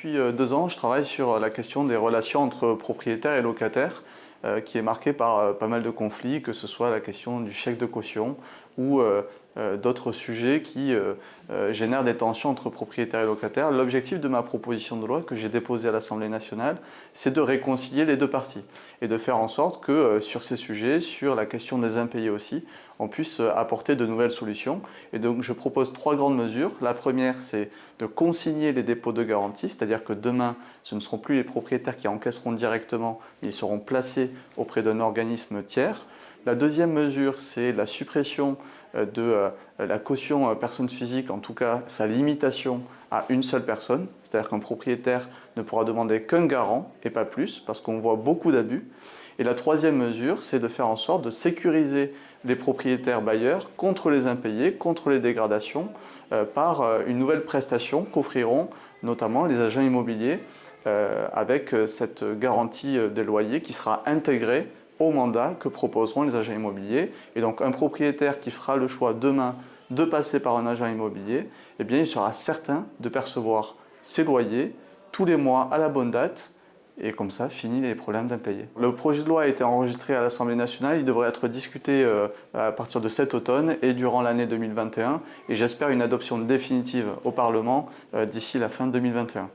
Depuis 2 ans, je travaille sur la question des relations entre propriétaires et locataires, qui est marquée par pas mal de conflits, que ce soit la question du chèque de caution ou d'autres sujets qui génèrent des tensions entre propriétaires et locataires. L'objectif de ma proposition de loi que j'ai déposée à l'Assemblée nationale, c'est de réconcilier les deux parties et de faire en sorte que sur ces sujets, sur la question des impayés aussi, on puisse apporter de nouvelles solutions. Et donc je propose 3 grandes mesures. La première, c'est de consigner les dépôts de garantie, c'est-à-dire que demain, ce ne seront plus les propriétaires qui encaisseront directement, mais ils seront placés auprès d'un organisme tiers. La deuxième mesure, c'est la suppression de la caution personne physique, en tout cas sa limitation à une seule personne. C'est-à-dire qu'un propriétaire ne pourra demander qu'un garant et pas plus, parce qu'on voit beaucoup d'abus. Et la troisième mesure, c'est de faire en sorte de sécuriser les propriétaires bailleurs contre les impayés, contre les dégradations, par une nouvelle prestation qu'offriront notamment les agents immobiliers avec cette garantie des loyers qui sera intégrée au mandat que proposeront les agents immobiliers. Et donc un propriétaire qui fera le choix demain de passer par un agent immobilier, eh bien, il sera certain de percevoir ses loyers tous les mois à la bonne date. Et comme ça, fini les problèmes d'impayés. Le projet de loi a été enregistré à l'Assemblée nationale. Il devrait être discuté à partir de cet automne et durant l'année 2021. Et j'espère une adoption définitive au Parlement d'ici la fin 2021.